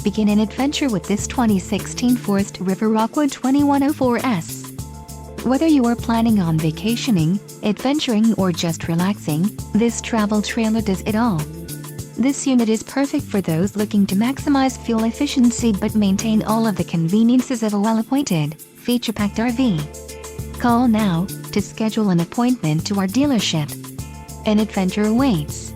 begin an adventure with this 2016 Forest River Rockwood 2104S. Whether you are planning on vacationing, adventuring or just relaxing, this travel trailer does it all. This unit is perfect for those looking to maximize fuel efficiency but maintain all of the conveniences of a well-appointed, feature-packed RV. Call now to schedule an appointment to our dealership. An adventure awaits.